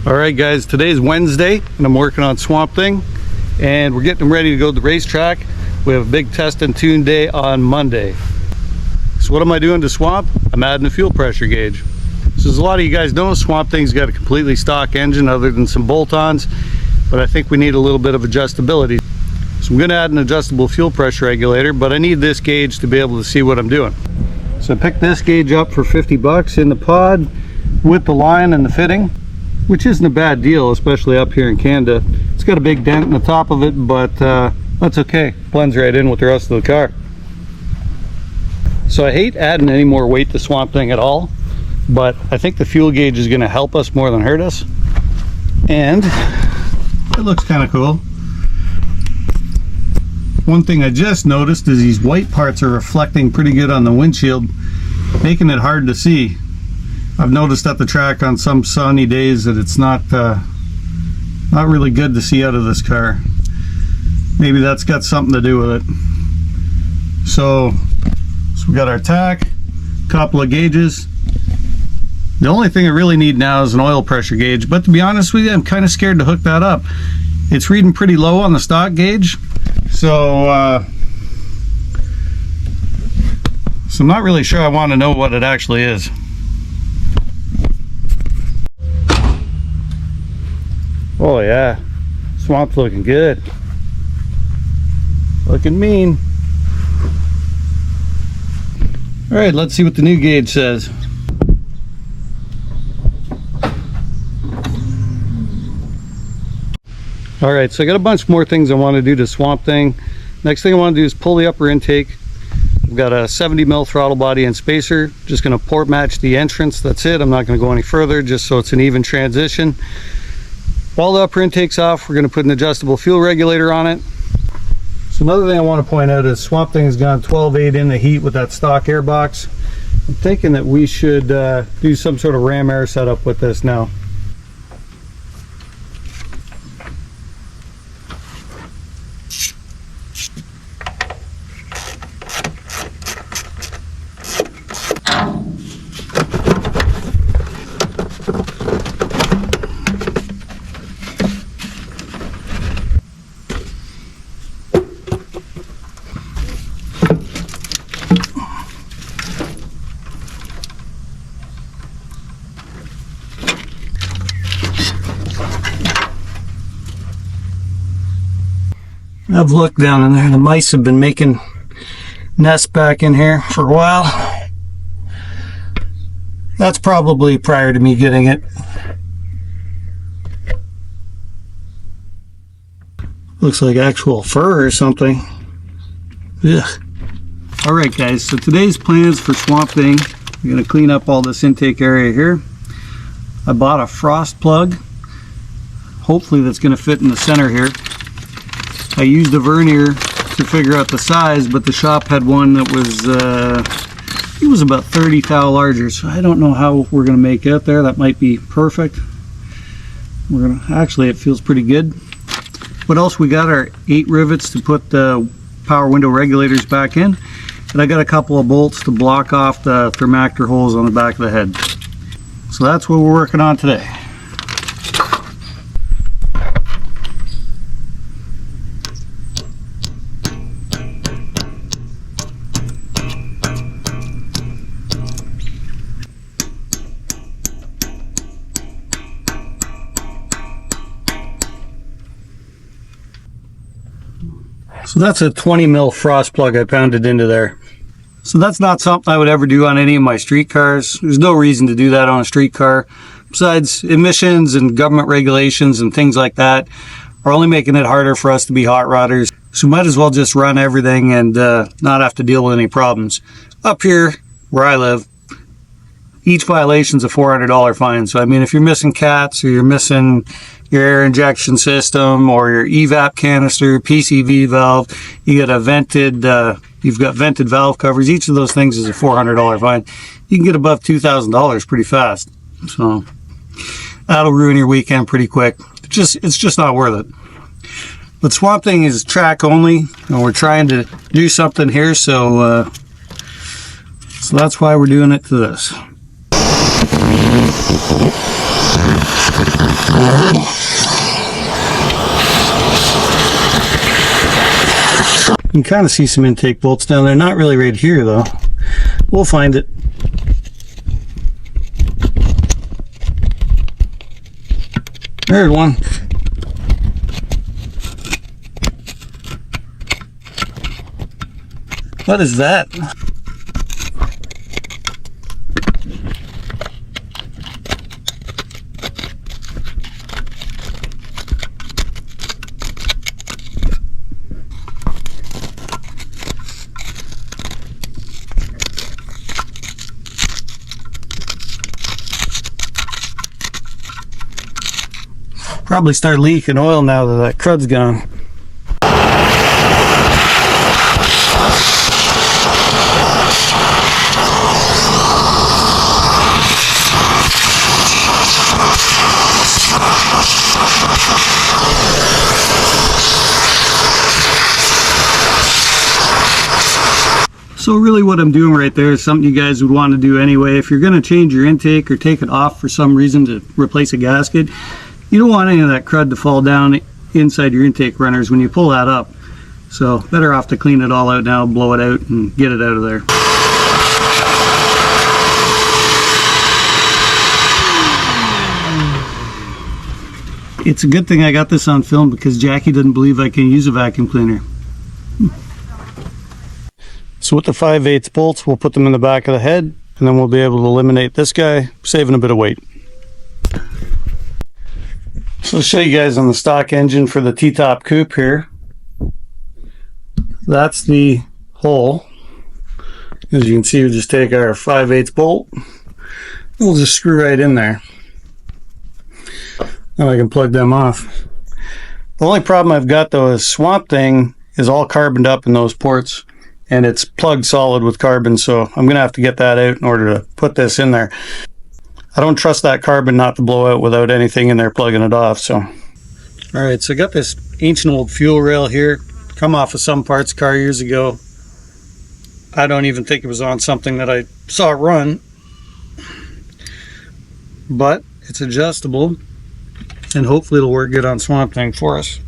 Alright guys, today's Wednesday and I'm working on Swamp Thing and we're getting ready to go to the racetrack. We have a big test and tune day on Monday. So what am I doing to Swamp? I'm adding a fuel pressure gauge. So as a lot of you guys know, Swamp Thing's got a completely stock engine other than some bolt-ons, but I think we need a little bit of adjustability. So I'm going to add an adjustable fuel pressure regulator, but I need this gauge to be able to see what I'm doing. So I picked this gauge up for 50 bucks in the pod with the line and the fitting, which isn't a bad deal, especially up here in Canada. It's got a big dent in the top of it, but that's okay. Blends right in with the rest of the car. So I hate adding any more weight to Swamp Thing at all, but I think the fuel gauge is going to help us more than hurt us. And it looks kind of cool. One thing I just noticed is these white parts are reflecting pretty good on the windshield, making it hard to see. I've noticed at the track on some sunny days that it's not really good to see out of this car. Maybe that's got something to do with it. So we got our tack, couple of gauges. The only thing I really need now is an oil pressure gauge, but to be honest with you, I'm kind of scared to hook that up. It's reading pretty low on the stock gauge, so I'm not really sure I want to know what it actually is. Oh yeah, Swamp's looking good. Looking mean. Alright, let's see what the new gauge says. Alright, so I got a bunch more things I want to do to Swamp Thing. Next thing I want to do is pull the upper intake. I've got a 70 mil throttle body and spacer. Just going to port match the entrance. That's it. I'm not going to go any further, just so it's an even transition. While the upper intake's off, we're going to put an adjustable fuel regulator on it. So another thing I want to point out is Swamp Thing has gone 12.8 in the heat with that stock air box. I'm thinking that we should do some sort of ram air setup with this now. I've looked down in there, the mice have been making nests back in here for a while. That's probably prior to me getting it. Looks like actual fur or something. Ugh. Alright guys, so today's plans for Swamp Thing. I'm going to clean up all this intake area here. I bought a frost plug. Hopefully that's going to fit in the center here. I used a vernier to figure out the size, but the shop had one that was it was about 30 thou larger, so I don't know how we're going to make it there. That might be perfect. We're gonna actually, it feels pretty good. What else? We got our 8 rivets to put the power window regulators back in, and I got a couple of bolts to block off the thermactor holes on the back of the head. So that's what we're working on today. So that's a 20 mil frost plug I pounded into there. So that's not something I would ever do on any of my street cars. There's no reason to do that on a street car. Besides, emissions and government regulations and things like that are only making it harder for us to be hot rodders. So might as well just run everything and not have to deal with any problems. Up here, where I live, each violation's a $400 fine. So I mean, if you're missing cats or you're missing your air injection system or your evap canister, PCV valve, you get a vented, you've got vented valve covers. Each of those things is a $400 fine. You can get above $2,000 pretty fast. So that'll ruin your weekend pretty quick. It's just not worth it. But Swamp Thing is track only, and we're trying to do something here, so that's why we're doing it to this. You can kind of see some intake bolts down there. Not really right here though. We'll find it. There's one. What is that? Probably start leaking oil now that crud's gone. So really what I'm doing right there is something you guys would want to do anyway. If you're going to change your intake or take it off for some reason to replace a gasket, you don't want any of that crud to fall down inside your intake runners when you pull that up. So better off to clean it all out now, blow it out and get it out of there. It's a good thing I got this on film because Jackie doesn't believe I can use a vacuum cleaner. So with the 5/8 bolts, we'll put them in the back of the head and then we'll be able to eliminate this guy, saving a bit of weight. So I'll show you guys on the stock engine for the T-top coupe here. That's the hole. As you can see, we just take our 5/8 bolt. We'll just screw right in there. Now I can plug them off. The only problem I've got though is Swamp Thing is all carboned up in those ports and it's plugged solid with carbon, so I'm gonna have to get that out in order to put this in there. I don't trust that carbon not to blow out without anything in there plugging it off. So, all right, so I got this ancient old fuel rail here, come off of some parts car years ago. I don't even think it was on something that I saw run, but it's adjustable and hopefully it'll work good on Swamp Thing for us.